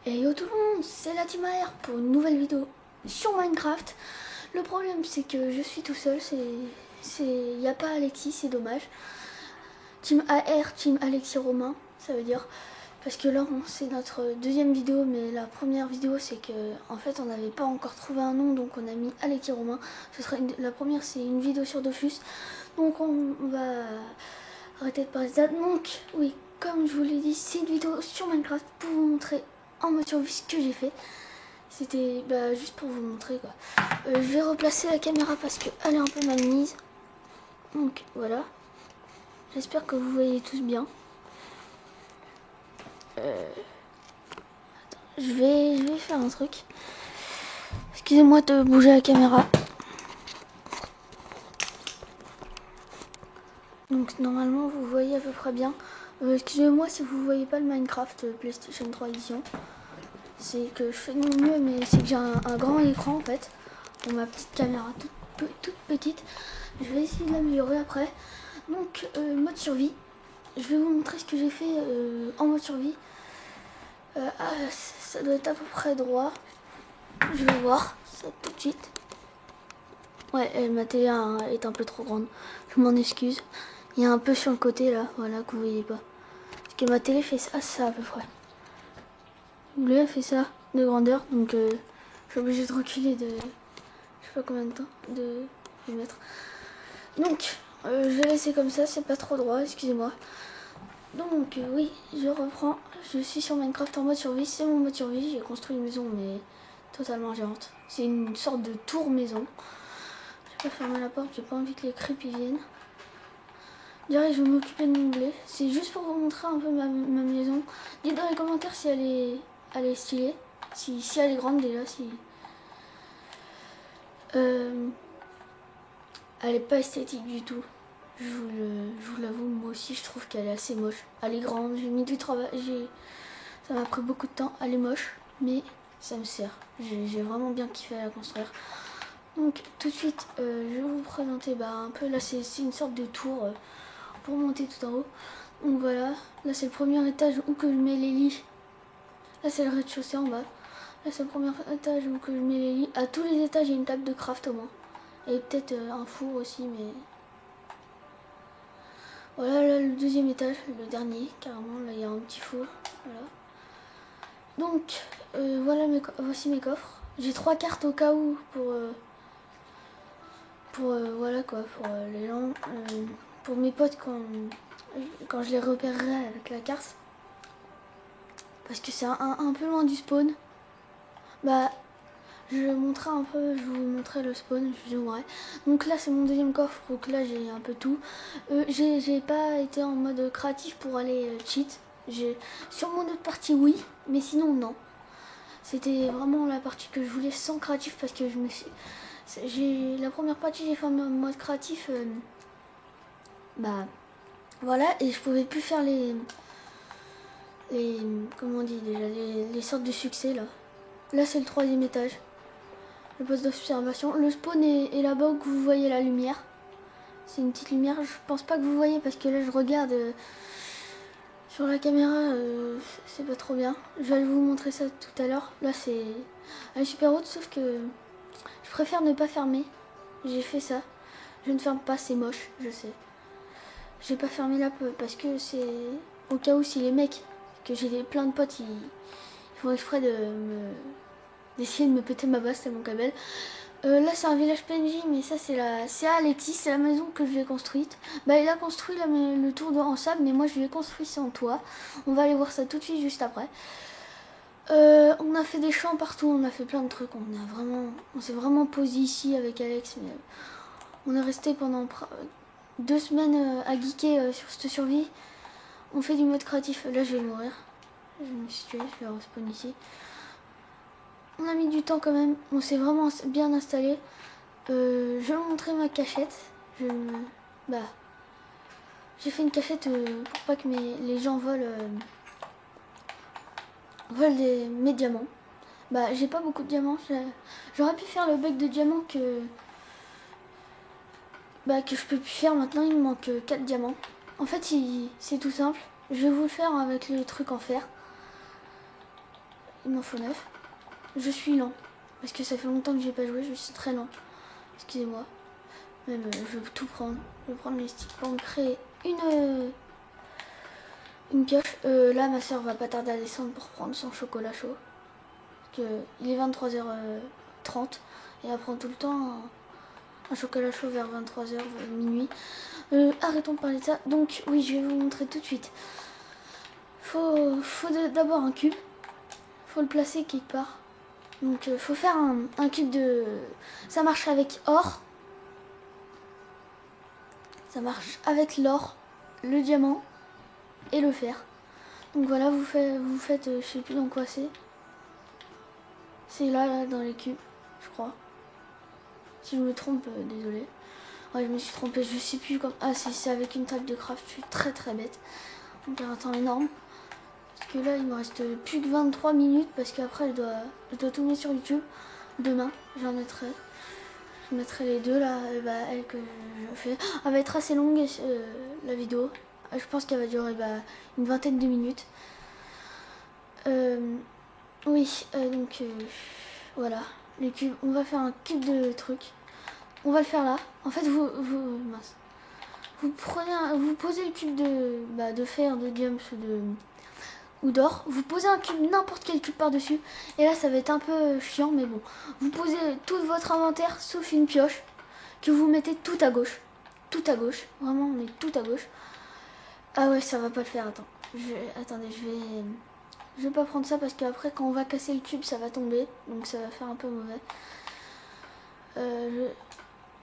Et yo tout le monde, c'est la Team AR pour une nouvelle vidéo sur Minecraft. Le problème c'est que je suis tout seul, il n'y a pas Alexis, c'est dommage. Team AR, Team Alexis Romain, ça veut dire. Parce que là c'est notre deuxième vidéo, mais la première vidéo c'est que en fait on n'avait pas encore trouvé un nom, donc on a mis Alexis Romain. La première c'est une vidéo sur Dofus, donc on va arrêter de parler de ça. Donc oui, comme je vous l'ai dit, c'est une vidéo sur Minecraft pour vous montrer en mode survie ce que j'ai fait. C'était juste pour vous montrer quoi. Je vais replacer la caméra parce qu'elle est un peu mal mise. Donc voilà. J'espère que vous voyez tous bien. Je vais faire un truc. Excusez-moi de bouger la caméra. Donc normalement vous voyez à peu près bien. Excusez-moi si vous voyez pas le Minecraft PlayStation 3 Edition. C'est que je fais de mon mieux, mais c'est que j'ai un grand écran en fait. Pour ma petite caméra toute petite. Je vais essayer de l'améliorer après. Donc mode survie. Je vais vous montrer ce que j'ai fait en mode survie. Ça doit être à peu près droit. Je vais voir ça tout de suite. Ouais, ma télé est un peu trop grande. Je m'en excuse. Il y a un peu sur le côté là, voilà, que vous voyez pas. Parce que ma télé fait ça à peu près. Vous voyez, elle fait ça de grandeur, donc je suis obligée de reculer de je sais pas combien de temps de mètres. Donc je vais laisser comme ça, c'est pas trop droit, excusez-moi. Donc oui, je reprends. Je suis sur Minecraft en mode survie, c'est mon mode survie. J'ai construit une maison mais totalement géante. C'est une sorte de tour maison. Je vais pas fermer la porte, j'ai pas envie que les creeps viennent. Direct, je vais m'occuper de mon blé. C'est juste pour vous montrer un peu ma maison. Dites dans les commentaires si elle est stylée. Si elle est grande déjà, si... elle est pas esthétique du tout. Je vous l'avoue, moi aussi je trouve qu'elle est assez moche. Elle est grande, j'ai mis du travail, ça m'a pris beaucoup de temps. Elle est moche, mais ça me sert. J'ai vraiment bien kiffé à la construire. Donc tout de suite, je vais vous présenter un peu, là c'est une sorte de tour pour monter tout en haut. Donc voilà, là c'est le premier étage où que je mets les lits. Là c'est le rez-de-chaussée en bas. Là c'est le premier étage où que je mets les lits. À tous les étages il y a une table de craft au moins. Et peut-être un four aussi, mais... Voilà, là le deuxième étage, le dernier, carrément, là il y a un petit four. Voilà. Donc, voilà voici mes coffres. J'ai 3 cartes au cas où voilà quoi, pour les gens, pour mes potes quand je les repérerai avec la carte. Parce que c'est un peu loin du spawn. Je vous montrerai le spawn, je zoomerai. Donc là c'est mon deuxième coffre, donc là j'ai un peu tout. J'ai pas été en mode créatif pour aller cheat. Sur mon autre partie oui, mais sinon non. C'était vraiment la partie que je voulais sans créatif parce que la première partie j'ai fait en mode créatif. Voilà, et je pouvais plus faire les comment on dit déjà, les sortes de succès là. Là c'est le troisième étage. Le poste d'observation. Le spawn est là-bas où vous voyez la lumière. C'est une petite lumière. Je pense pas que vous voyez parce que là je regarde sur la caméra. C'est pas trop bien. Je vais vous montrer ça tout à l'heure. Là elle est super haute sauf que je préfère ne pas fermer. J'ai fait ça. Je ne ferme pas, c'est moche, je sais. J'ai pas fermé là parce que c'est au cas où si les mecs, que j'ai plein de potes, ils font exprès d'essayer de me péter ma base, c'est mon câble. Là c'est un village PNJ, mais ça c'est Alexis, c'est la maison que je lui ai construite. Il a construit le tour en sable, mais moi je lui ai construit sans toit. On va aller voir ça tout de suite juste après. On a fait des champs partout, on a fait plein de trucs. On s'est vraiment posé ici avec Alex, mais on est resté pendant 2 semaines à geeker sur cette survie. On fait du mode créatif. Là je vais mourir. Je me suis tué, je vais respawn ici. On a mis du temps quand même, on s'est vraiment bien installé. Je vais vous montrer ma cachette. J'ai fait une cachette pour pas que les gens volent mes diamants. J'ai pas beaucoup de diamants. J'aurais pu faire le bec de diamants que je peux plus faire maintenant. Il me manque 4 diamants. En fait, c'est tout simple. Je vais vous le faire avec les trucs en fer. il m'en faut 9. Je suis lent. Parce que ça fait longtemps que j'ai pas joué, je suis très lent. Excusez-moi. Même je vais tout prendre. Je vais prendre les sticks pour me créer une pioche. Là ma soeur va pas tarder à descendre pour prendre son chocolat chaud. Parce que il est 23h30 et elle prend tout le temps un chocolat chaud vers 23h, minuit. Arrêtons de parler de ça. Donc oui, je vais vous montrer tout de suite. Faut d'abord un cube. Faut le placer quelque part. Donc faut faire un cube de... Ça marche avec or. Ça marche avec l'or, le diamant et le fer. Donc voilà, vous faites je sais plus dans quoi c'est. C'est là dans les cubes, je crois. Si je me trompe, désolé. Ouais, je me suis trompée, je sais plus comme... Ah, c'est avec une table de craft, je suis très bête. Donc un temps énorme. Parce que là, il me reste plus que 23 minutes parce qu'après, je dois tout mettre sur YouTube. Demain, j'en mettrai. Je mettrai les deux là, elle que je fais. Elle va être assez longue la vidéo. Je pense qu'elle va durer une vingtaine de minutes. Oui, donc voilà. Les cubes, on va faire un cube de trucs. On va le faire là. En fait, mince. Vous posez le cube de fer, de diams ou d'or. Vous posez un cube, n'importe quel cube par-dessus. Et là, ça va être un peu chiant, mais bon. Vous posez tout votre inventaire, sauf une pioche, que vous mettez tout à gauche. Tout à gauche. Vraiment, on est tout à gauche. Ah ouais, ça va pas le faire, attends. Attendez, je vais pas prendre ça parce qu'après, quand on va casser le cube, ça va tomber. Donc ça va faire un peu mauvais.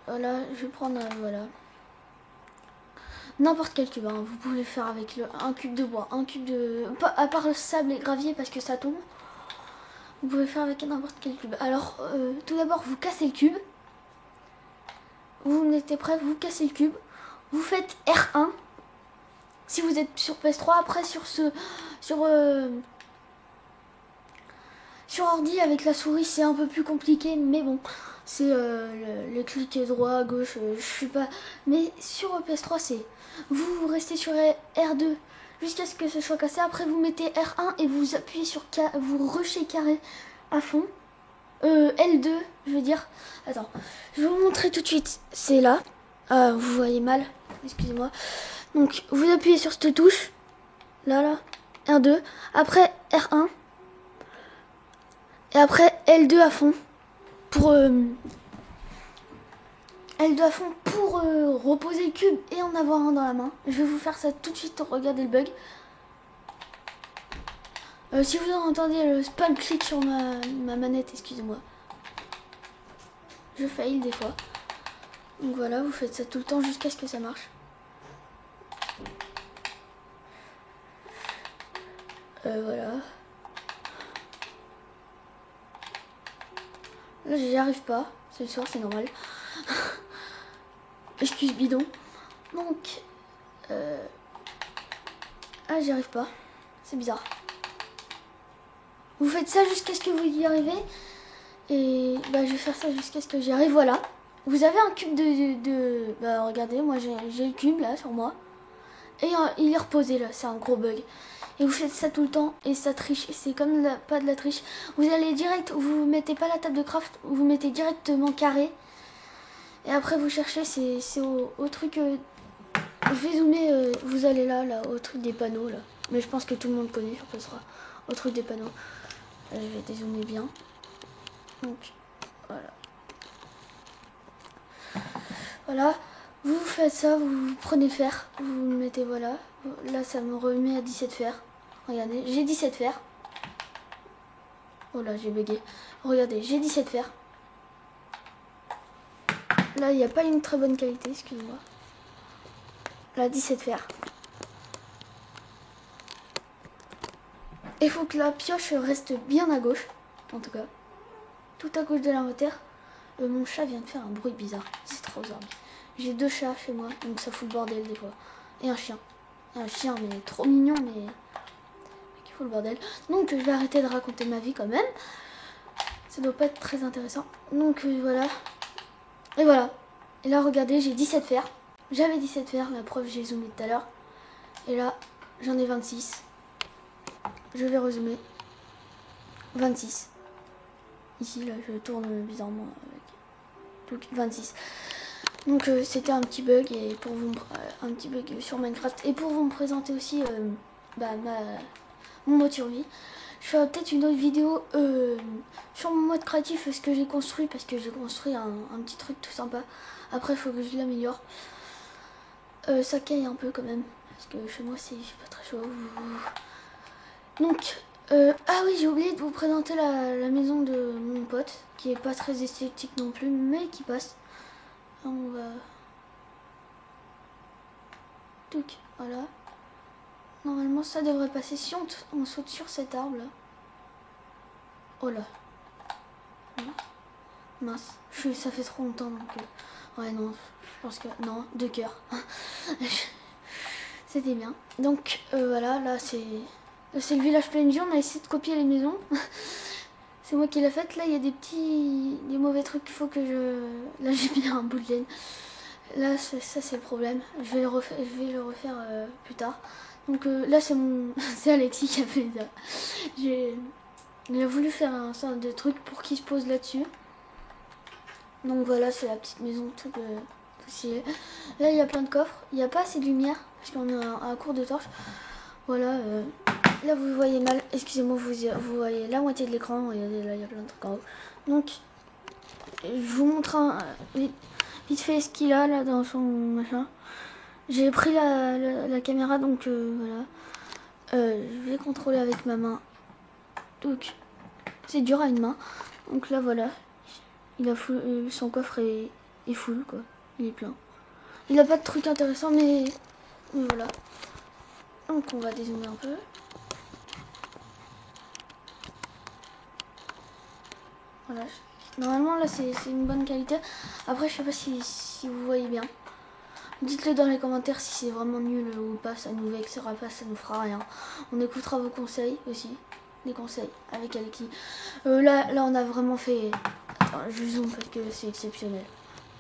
Voilà, je vais prendre, voilà. N'importe quel cube, hein. Vous pouvez le faire avec un cube de bois, un cube de... À part le sable et gravier parce que ça tombe. Vous pouvez le faire avec n'importe quel cube. Alors, tout d'abord, vous cassez le cube. Vous mettez prêt, vous cassez le cube. Vous faites R1. Si vous êtes sur PS3, après sur ordi avec la souris, c'est un peu plus compliqué, mais bon, c'est le clic droit, gauche, je sais pas. Mais sur PS3, c'est vous restez sur R2 jusqu'à ce que ce soit cassé. Après, vous mettez R1 et vous appuyez sur vous rushez carré à fond. L2, je veux dire. Attends, je vais vous montrer tout de suite. C'est là. Ah, vous voyez mal. Excusez-moi. Donc, vous appuyez sur cette touche. Là. R2. Après, R1. Et après, L2 à fond. Pour... L2 à fond pour reposer le cube et en avoir un dans la main. Je vais vous faire ça tout de suite. Regardez le bug. Si vous entendez le spam clic sur ma manette, excusez-moi. Je fail des fois. Donc voilà, vous faites ça tout le temps jusqu'à ce que ça marche. Voilà. Là, j'y arrive pas. C'est le soir, c'est normal. Excuse bidon. Donc... Ah, j'y arrive pas. C'est bizarre. Vous faites ça jusqu'à ce que vous y arrivez. Et je vais faire ça jusqu'à ce que j'y arrive. Voilà. Vous avez un cube regardez, moi j'ai le cube là sur moi. Et il est reposé là, c'est un gros bug. Et vous faites ça tout le temps et ça triche. C'est comme pas de la triche. Vous allez direct, vous mettez pas la table de craft, vous mettez directement carré. Et après vous cherchez, c'est au truc... je vais zoomer, vous allez là, au truc des panneaux là. Mais je pense que tout le monde connaît, ça sera au truc des panneaux. Je vais dézoomer bien. Donc, voilà. Voilà, vous faites ça, vous prenez le fer, vous le mettez, voilà. Là, ça me remet à 17 fer. Regardez, j'ai 17 fer. Oh là, j'ai bugué. Regardez, j'ai 17 fer. Là, il n'y a pas une très bonne qualité, excusez-moi. Là, 17 fer. Il faut que la pioche reste bien à gauche, en tout cas. Tout à gauche de l'inventaire. Mon chat vient de faire un bruit bizarre. C'est trop bizarre. J'ai 2 chats chez moi, donc ça fout le bordel des fois. Et un chien. Un chien, mais trop mignon, mais qui fout le bordel. Donc je vais arrêter de raconter ma vie quand même. Ça doit pas être très intéressant. Donc voilà. Et voilà. Et là, regardez, j'ai 17 fers. J'avais 17 fers, la preuve, j'ai zoomé tout à l'heure. Et là, j'en ai 26. Je vais rezoomer. 26. Ici, là, je tourne bizarrement avec... Donc, 26. Donc, c'était un petit bug, et pour vous, un petit bug sur Minecraft. Et pour vous me présenter aussi mon mode survie, je ferai peut-être une autre vidéo sur mon mode créatif, ce que j'ai construit, parce que j'ai construit un petit truc tout sympa. Après, il faut que je l'améliore. Ça caille un peu quand même, parce que chez moi, c'est pas très chaud. Donc, ah oui, j'ai oublié de vous présenter la maison de mon pote, qui est pas très esthétique non plus, mais qui passe. On va... Donc, voilà. Normalement, ça devrait passer si on saute sur cet arbre là. Oh là. Mince. Ça fait trop longtemps donc... ouais, non. Je pense que... Non, 2 cœurs. C'était bien. Donc, voilà. Là, c'est le village PNJ. On a essayé de copier les maisons. C'est moi qui l'ai faite. Là, il y a des mauvais trucs qu'il faut que je... Là, j'ai mis un bout de laine. Là, ça, c'est le problème. Je vais le refaire plus tard. Donc là, c'est Alexis qui a fait ça. Il a voulu faire un sorte de truc pour qu'il se pose là-dessus. Donc voilà, c'est la petite maison tout stylée. Là, il y a plein de coffres. Il n'y a pas assez de lumière parce qu'on est à court de torches. Voilà. Là, vous voyez mal. Excusez-moi, vous voyez la moitié de l'écran. Regardez, là, il y a plein de trucs en haut. Donc, je vous montre vite fait ce qu'il a là dans son machin. J'ai pris la caméra, donc voilà. Je vais contrôler avec ma main. Donc, c'est dur à une main. Donc là, voilà. Il a son coffre est full, quoi. Il est plein. Il n'a pas de trucs intéressants, mais voilà. Donc, on va dézoomer un peu. Voilà. Normalement, là, c'est une bonne qualité. Après, je sais pas si vous voyez bien. Dites-le dans les commentaires si c'est vraiment nul ou pas, ça nous vexera pas, ça nous fera rien. On écoutera vos conseils aussi, les conseils avec Alexis. Là, on a vraiment fait... Attends, je zoome parce que c'est exceptionnel.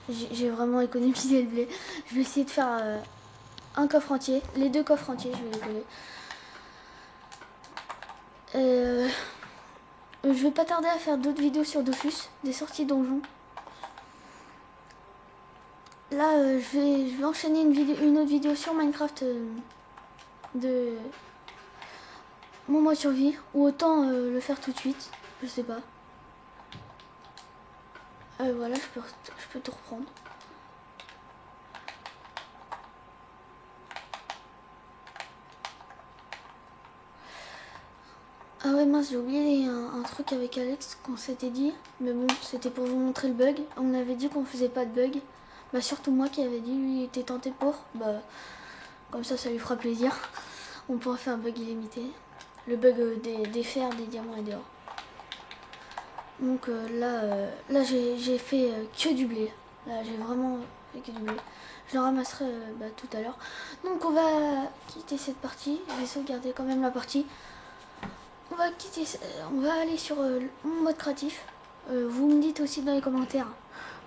J'ai vraiment économisé le blé. Je vais essayer de faire un coffre entier, les 2 coffres entiers, je vais les coller. Je vais pas tarder à faire d'autres vidéos sur Dofus, des sorties donjons. Là, je vais enchaîner une autre vidéo sur Minecraft de mon mode survie, ou autant le faire tout de suite, je sais pas. Voilà, je peux tout reprendre. Ah ouais, mince, j'ai oublié un truc avec Alex qu'on s'était dit, mais bon, c'était pour vous montrer le bug. On avait dit qu'on faisait pas de bug. Bah surtout moi qui avait dit, lui il était tenté pour, bah comme ça lui fera plaisir. On pourra faire un bug illimité. Le bug des fers, des diamants et des or. Donc là j'ai fait que du blé. Là j'ai vraiment fait que du blé. Je le ramasserai tout à l'heure. Donc on va quitter cette partie. Je vais sauvegarder quand même la partie. On va aller sur mon mode créatif. Vous me dites aussi dans les commentaires.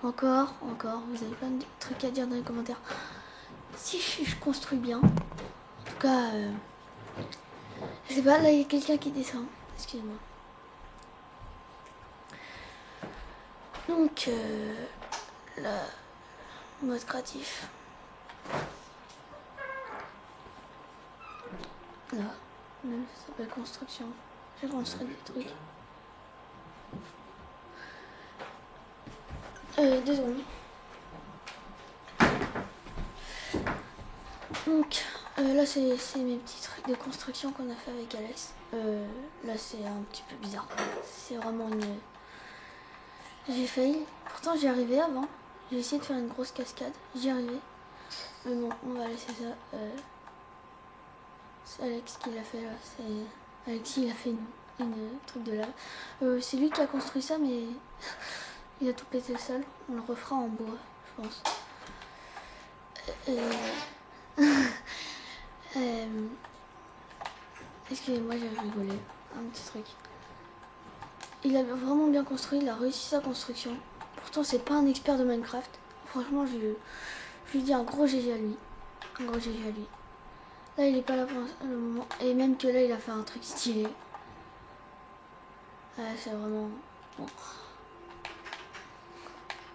Encore, vous avez plein de trucs à dire dans les commentaires. Si je construis bien. En tout cas, je sais pas, là il y a quelqu'un qui descend. Excusez-moi. Donc, là, mode créatif. Là, ça s'appelle construction. J'ai construit des trucs. Désolé. Donc, là, c'est mes petits trucs de construction qu'on a fait avec Alex. Là, c'est un petit peu bizarre. C'est vraiment une... J'ai failli. Pourtant, j'y arrivais avant. J'ai essayé de faire une grosse cascade. J'y arrivais. Mais bon, on va laisser ça. C'est Alex qui l'a fait là. Alexis, il a fait une truc de lave. C'est lui qui a construit ça, mais il a tout pété le sol. On le refera en bois, je pense. Excusez-moi, j'ai rigolé. Un petit truc. Il a vraiment bien construit, il a réussi sa construction. Pourtant, c'est pas un expert de Minecraft. Franchement, je lui dis un gros GG à lui. Un gros GG à lui. Là, il est pas là pour le moment. Et même que là, il a fait un truc stylé. C'est vraiment... Bon.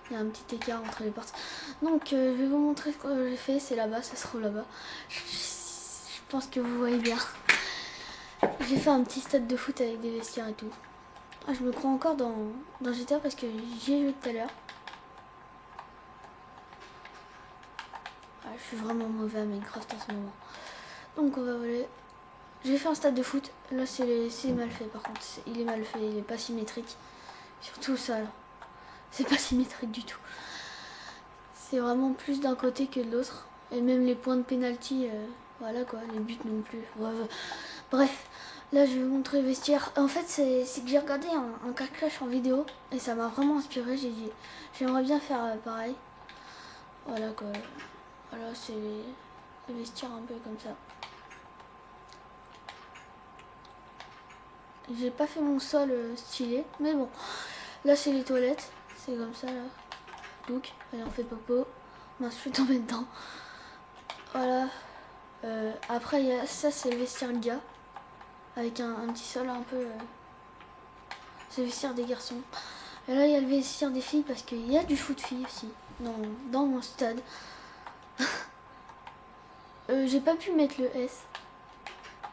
Il y a un petit écart entre les portes. Donc je vais vous montrer ce que j'ai fait. C'est là-bas, ça se trouve là-bas. Je pense que vous voyez bien. J'ai fait un petit stade de foot avec des vestiaires et tout. Ah, je me crois encore dans GTA parce que j'y ai joué tout à l'heure. Ah, je suis vraiment mauvais à Minecraft en ce moment. Donc on va voler. J'ai fait un stade de foot. Là c'est mal fait par contre. Il est mal fait, il est pas symétrique. Surtout ça là. C'est pas symétrique du tout. C'est vraiment plus d'un côté que de l'autre. Et même les points de pénalty, voilà quoi, les buts non plus. Ouais. Bref, là je vais vous montrer le vestiaire. En fait c'est que j'ai regardé un Clash en vidéo. Et ça m'a vraiment inspiré. J'ai dit j'aimerais bien faire pareil. Voilà quoi. Voilà c'est les vestiaires un peu comme ça. J'ai pas fait mon sol stylé. Mais bon. Là c'est les toilettes. C'est comme ça là. Donc, allez, on fait popo. Mince, je suis tombée dedans. Voilà. Après, ça, c'est le vestiaire de gars. Avec un petit sol un peu... c'est le vestiaire des garçons. Et là, il y a le vestiaire des filles parce qu'il y a du foot filles aussi. Dans mon stade. J'ai pas pu mettre le S.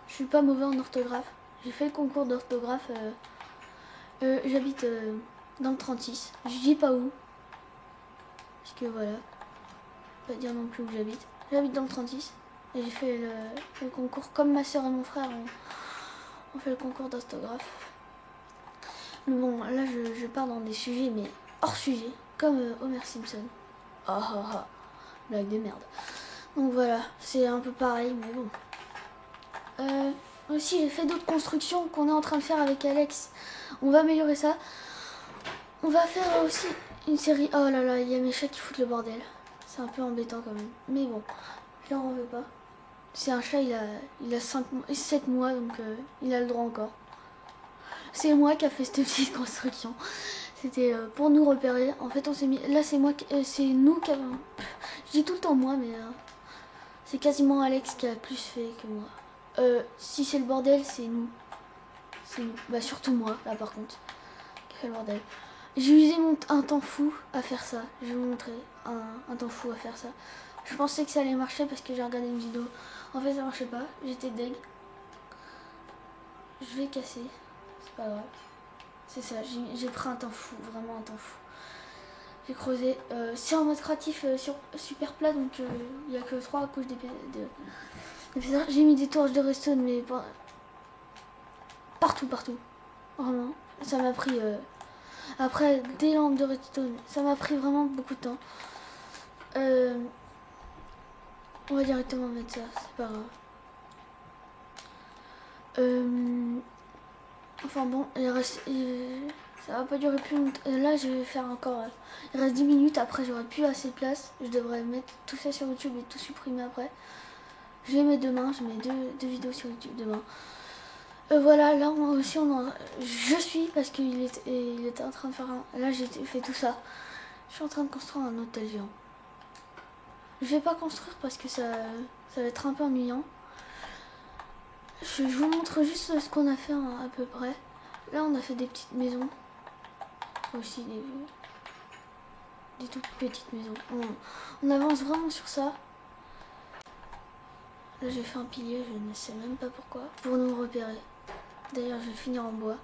Je suis pas mauvais en orthographe. J'ai fait le concours d'orthographe. J'habite dans le 36. Je dis pas où. Parce que voilà. Pas dire non plus où j'habite. J'habite dans le 36. Et j'ai fait le concours comme ma soeur et mon frère. On fait le concours d'orthographe. Mais bon, là je pars dans des sujets, mais hors sujet. Comme Homer Simpson. Ah ah ah. Blague de merde. Donc voilà, c'est un peu pareil, mais bon. Aussi, j'ai fait d'autres constructions qu'on est en train de faire avec Alex. On va améliorer ça. On va faire aussi une série. Oh là là, il y a mes chats qui foutent le bordel. C'est un peu embêtant quand même. Mais bon, je leur en veux pas. C'est un chat, il a 7 mois, donc il a le droit encore. C'est moi qui a fait cette petite construction. C'était pour nous repérer. En fait, on s'est mis... Là, c'est moi, c'est nous qui avons... Je dis tout le temps moi, mais c'est quasiment Alex qui a plus fait que moi. Si c'est le bordel, c'est nous. C'est nous. Bah, surtout moi, là, par contre, qui a fait le bordel. J'ai usé un temps fou à faire ça. Je vais vous montrer un temps fou à faire ça. Je pensais que ça allait marcher parce que j'ai regardé une vidéo. En fait, ça marchait pas. J'étais deg. Je vais casser. C'est pas grave. C'est ça. J'ai pris un temps fou. Vraiment un temps fou. J'ai creusé. C'est en mode créatif sur super plat. Donc, il n'y a que 3 couches d'épaisseur. J'ai mis des torches de redstone. Mais partout. Vraiment. Ça m'a pris... Après, des lampes de redstone. Ça m'a pris vraiment beaucoup de temps. On va directement mettre ça, c'est pas grave. Enfin bon, ça va pas durer plus longtemps. Là, je vais faire encore... il reste 10 minutes, après j'aurai plus assez de place. Je devrais mettre tout ça sur YouTube et tout supprimer après. Je les mets demain, je mets deux vidéos sur YouTube demain. Voilà, là aussi je suis, parce qu'il était en train de faire un... Là, j'ai fait tout ça. Je suis en train de construire un hôtel géant. Je vais pas construire parce que ça va être un peu ennuyant. Je vous montre juste ce qu'on a fait à peu près. Là, on a fait des petites maisons. Aussi des toutes petites maisons. On avance vraiment sur ça. Là, j'ai fait un pilier, je ne sais même pas pourquoi. Pour nous repérer. D'ailleurs, je vais finir en bois.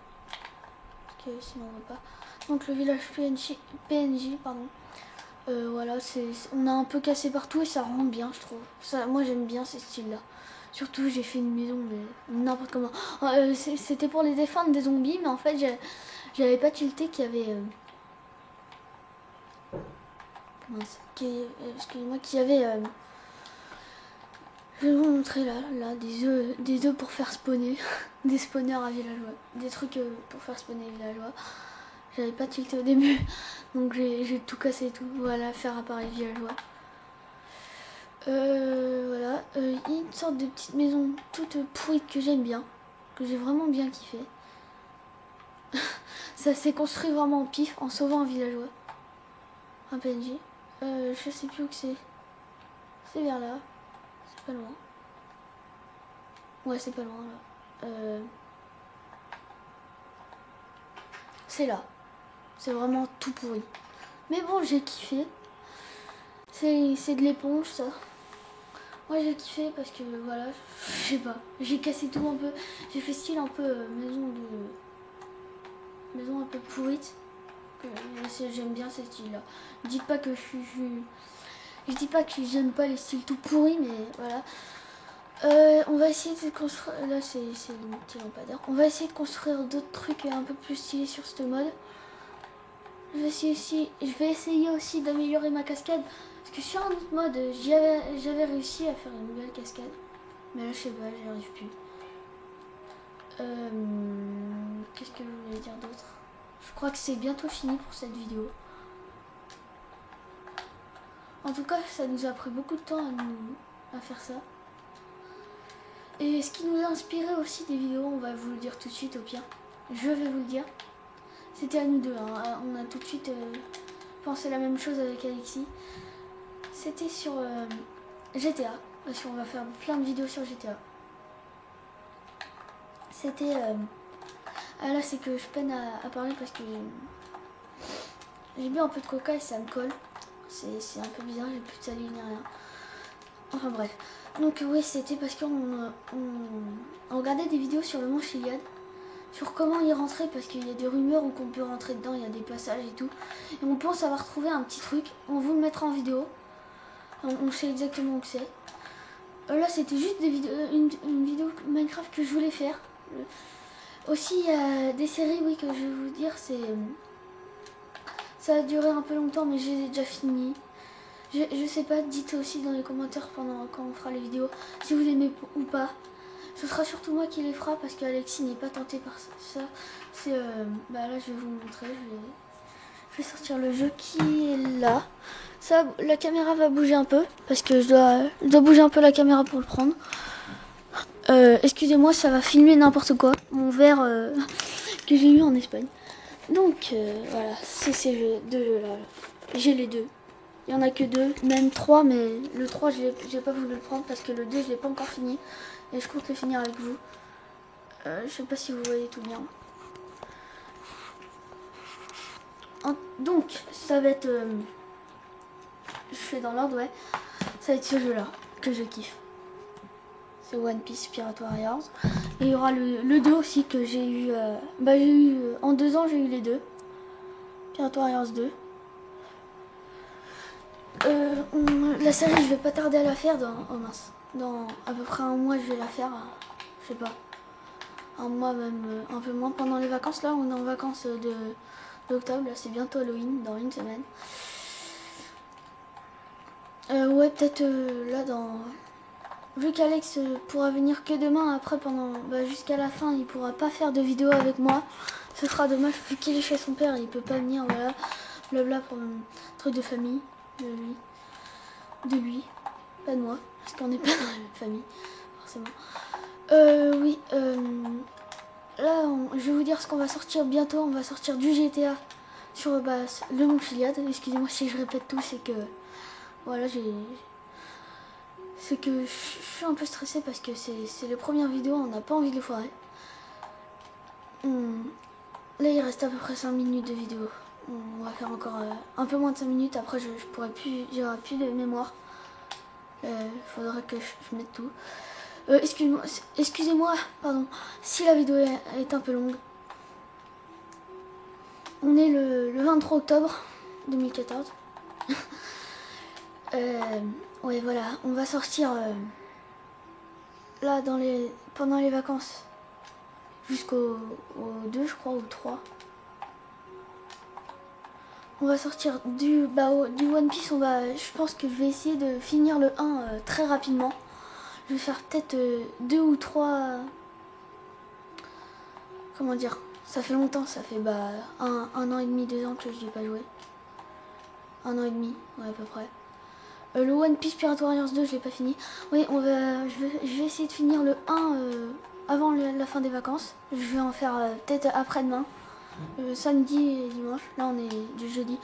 Parce que sinon, on ne va pas. Donc, le village PNJ, pardon. Voilà, on a un peu cassé partout et ça rend bien, je trouve. Ça, moi, j'aime bien ces styles-là. Surtout, j'ai fait une maison, mais n'importe comment. C'était pour les défendre des zombies, mais en fait, j'avais pas tilté qu'il y avait... excusez-moi, qu'il y avait... je vais vous montrer là, des œufs pour faire spawner. Des spawners à villageois. Des trucs pour faire spawner les villageois. J'avais pas tilté au début, donc j'ai tout cassé et tout. Voilà, faire appareil villageois. Voilà, il y a une sorte de petite maison toute pourrite que j'aime bien, que j'ai vraiment bien kiffé. Ça s'est construit vraiment en pif, en sauvant un villageois. Un PNJ. Je sais plus où que c'est. C'est vers là. C'est pas loin. Ouais, c'est pas loin là. c'est là. C'est vraiment tout pourri. Mais bon, j'ai kiffé. C'est de l'éponge, ça. Moi, j'ai kiffé parce que, voilà, je sais pas. J'ai cassé tout un peu. J'ai fait style un peu maison un peu pourrite. J'aime bien ce style-là. Dites pas que je dis pas que j'aime pas les styles tout pourris, mais voilà. On va essayer de construire. Là, c'est le petit lampadaire. On va essayer de construire d'autres trucs un peu plus stylés sur ce mode. Je vais essayer aussi d'améliorer ma cascade. Parce que sur un autre mode, j'avais réussi à faire une nouvelle cascade. Mais là, je sais pas, j'y arrive plus. Qu'est-ce que je voulais dire d'autre? Je crois que c'est bientôt fini pour cette vidéo. En tout cas, ça nous a pris beaucoup de temps à faire ça. Et ce qui nous a inspiré aussi des vidéos, on va vous le dire tout de suite au pire. Je vais vous le dire. C'était à nous deux. Hein. On a tout de suite pensé la même chose avec Alexis. C'était sur GTA. Parce qu'on va faire plein de vidéos sur GTA. C'était... Ah là, c'est que je peine à parler parce que j'ai bu un peu de coca et ça me colle. C'est un peu bizarre, j'ai plus de salive ni rien. Enfin bref. Donc oui, c'était parce qu'on regardait des vidéos sur le mont Chiliad. Sur comment y rentrer, parce qu'il y a des rumeurs où qu'on peut rentrer dedans, il y a des passages et tout. Et on pense avoir trouvé un petit truc. On vous le mettra en vidéo. On sait exactement où c'est. Là, c'était juste une vidéo Minecraft que je voulais faire. Aussi, il y a des séries, oui, que je vais vous dire. Ça a duré un peu longtemps, mais je les ai déjà fini. Je sais pas, dites aussi dans les commentaires quand on fera les vidéos si vous aimez ou pas. Ce sera surtout moi qui les fera parce qu'Alexis n'est pas tenté par ça. Bah là, je vais vous montrer. Je vais sortir le jeu qui est là. Ça, la caméra va bouger un peu parce que je dois bouger un peu la caméra pour le prendre. Excusez-moi, ça va filmer n'importe quoi. Mon verre que j'ai eu en Espagne. Donc voilà, c'est ces deux jeux-là. J'ai les deux. Il n'y en a que deux, même trois, mais le 3, j'ai pas voulu le prendre parce que le 2, je l'ai pas encore fini. Et je compte le finir avec vous. Je sais pas si vous voyez tout bien. Donc, ça va être... je fais dans l'ordre, ouais. Ça va être ce jeu-là, que je kiffe. C'est One Piece Pirate Warriors. Et il y aura le 2 aussi que j'ai eu... en 2 ans, j'ai eu les deux. Pirate Warriors 2. La série, je vais pas tarder à la faire dans à peu près un mois, je vais la faire. Je sais pas. Un mois, même un peu moins. Pendant les vacances, là, on est en vacances d'octobre. Là, c'est bientôt Halloween, dans une semaine. Ouais, peut-être là, vu qu'Alex pourra venir que demain, après, jusqu'à la fin, il pourra pas faire de vidéo avec moi. Ce sera dommage, vu qu'il est chez son père, il peut pas venir, voilà. Blabla pour un truc de famille. De lui, pas de moi, parce qu'on n'est pas dans la même famille, forcément. Oui, là, je vais vous dire ce qu'on va sortir bientôt. On va sortir du GTA sur le Mont Chiliad. Excusez-moi si je répète tout, c'est que voilà, c'est que je suis un peu stressée parce que c'est les premières vidéos, on n'a pas envie de les foirer. Là, il reste à peu près 5 minutes de vidéo. On va faire encore un peu moins de 5 minutes. Après, je pourrai plus, j'aurai plus de mémoire. Faudra que je mette tout. Excusez-moi, pardon, si la vidéo est un peu longue. On est le 23 octobre 2014. Ouais, voilà, on va sortir là pendant les vacances jusqu'au 2, je crois, ou 3. On va sortir du One Piece. Je pense que je vais essayer de finir le 1 très rapidement. Je vais faire peut-être 2 ou 3... Comment dire? Ça fait longtemps, ça fait un an et demi, 2 ans que je n'y ai pas joué. 1 an et demi, ouais, à peu près. Le One Piece Pirate Warriors 2, je l'ai pas fini. Oui, je vais essayer de finir le 1 avant la fin des vacances. Je vais en faire peut-être après-demain. Samedi et dimanche. Là, on est du jeudi.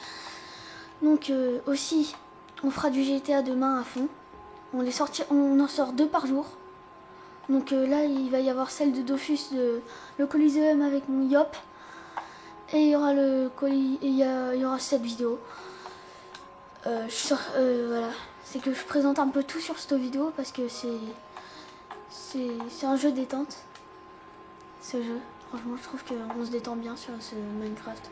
Donc aussi, on fera du GTA demain à fond. On en sort 2 par jour. Donc là, il va y avoir celle de Dofus, le Coliseum avec mon Yop. Et il y aura le colis, et il y aura cette vidéo. Voilà, c'est que je présente un peu tout sur cette vidéo parce que c'est un jeu détente. Ce jeu, franchement, je trouve qu'on se détend bien sur ce Minecraft.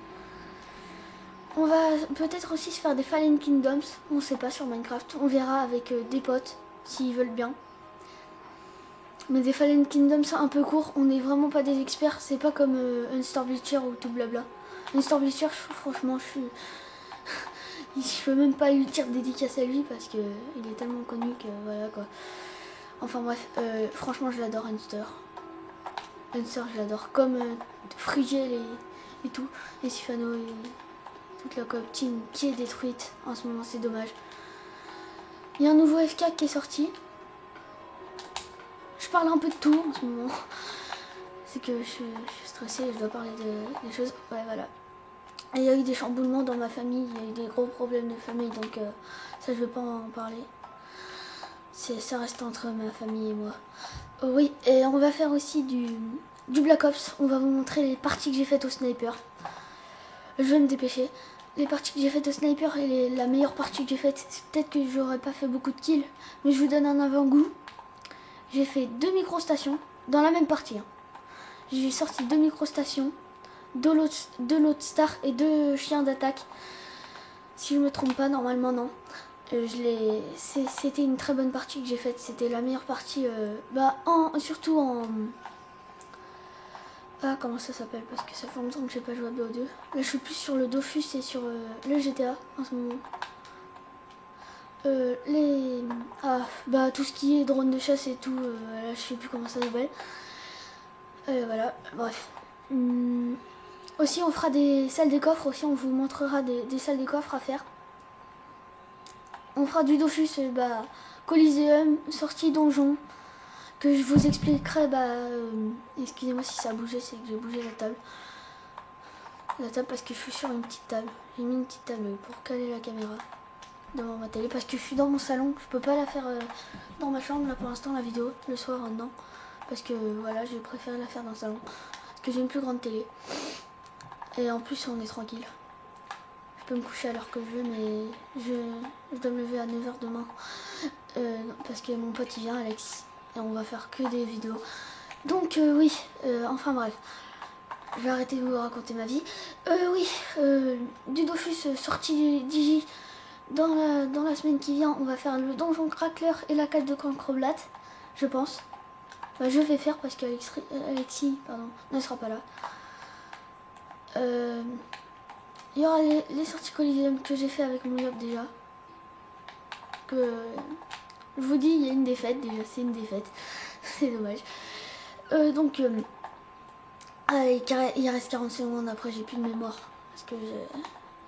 On va peut-être aussi se faire des Fallen Kingdoms, on sait pas sur Minecraft, on verra avec des potes s'ils veulent bien. Mais des Fallen Kingdoms un peu courts, on n'est vraiment pas des experts, c'est pas comme Unstar Bleacher ou tout blabla. Unstar Bleacher, franchement, je peux même pas lui dire dédicace à lui parce que il est tellement connu que voilà quoi. Enfin bref, franchement je l'adore Unster. Unster je l'adore, comme Frigel et tout, et Sifano et toute la coop team qui est détruite en ce moment, c'est dommage. Il y a un nouveau F4 qui est sorti. Je parle un peu de tout en ce moment. C'est que je suis stressée et je dois parler des choses. Ouais voilà. Et il y a eu des chamboulements dans ma famille, il y a eu des gros problèmes de famille, donc ça je veux pas en parler. Ça reste entre ma famille et moi. Oui, et on va faire aussi du Black Ops. On va vous montrer les parties que j'ai faites au sniper. Je vais me dépêcher. Les parties que j'ai faites au sniper et la meilleure partie que j'ai faite, c'est peut-être que j'aurais pas fait beaucoup de kills, mais je vous donne un avant-goût. J'ai fait 2 micro-stations dans la même partie. Hein. J'ai sorti 2 micro-stations, 2 lots star et 2 chiens d'attaque. Si je me trompe pas, normalement non. C'était une très bonne partie que j'ai faite. C'était la meilleure partie, surtout en... Ah, comment ça s'appelle? Parce que ça fait longtemps que j'ai pas joué à BO2. Là, je suis plus sur le Dofus et sur le GTA en ce moment. Tout ce qui est drone de chasse et tout, là, je sais plus comment ça s'appelle. Voilà, bref. Aussi, on fera des salles des coffres. Aussi, on vous montrera des salles des coffres à faire. On fera du Dofus, Coliseum, sortie donjon, que je vous expliquerai, excusez-moi si ça a bougé, c'est que j'ai bougé la table. La table parce que je suis sur une petite table. J'ai mis une petite table pour caler la caméra devant ma télé parce que je suis dans mon salon. Je peux pas la faire dans ma chambre là pour l'instant la vidéo, le soir non. Parce que voilà, j'ai préféré la faire dans le salon. Parce que j'ai une plus grande télé. Et en plus on est tranquille. Je peux me coucher à l'heure que je veux, mais je dois me lever à 9 h demain. Parce que mon pote il vient, Alex. Et on va faire que des vidéos. Donc oui, enfin bref. Je vais arrêter de vous raconter ma vie. Du Dofus sorti Digi. Dans la semaine qui vient, on va faire le donjon Crackler et la cage de Cancroblat. Je pense. Je vais faire parce qu'Alexis ne sera pas là. Il y aura les sorties Coliseum que j'ai fait avec mon yop déjà. Que je vous dis, il y a une défaite déjà, c'est une défaite. C'est dommage. Allez, il reste 40 secondes, après j'ai plus de mémoire. Parce que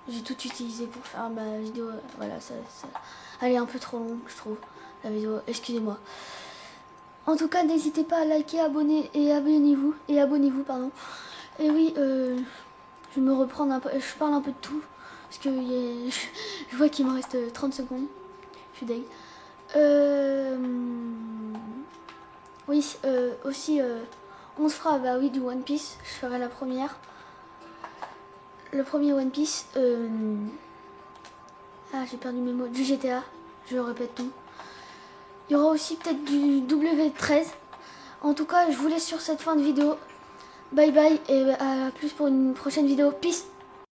j'ai tout utilisé pour faire ma vidéo. Voilà, elle est un peu trop longue, je trouve, la vidéo. Excusez-moi. En tout cas, n'hésitez pas à liker, abonnez-vous. Et oui, je vais me reprendre un peu, je parle un peu de tout. Parce que je vois qu'il me reste 30 secondes. Je suis deg. Aussi, on se fera du One Piece. Je ferai la première. Le premier One Piece. J'ai perdu mes mots. Du GTA. Je répète tout. Il y aura aussi peut-être du W13. En tout cas, je vous laisse sur cette fin de vidéo. Bye bye et à plus pour une prochaine vidéo. Peace.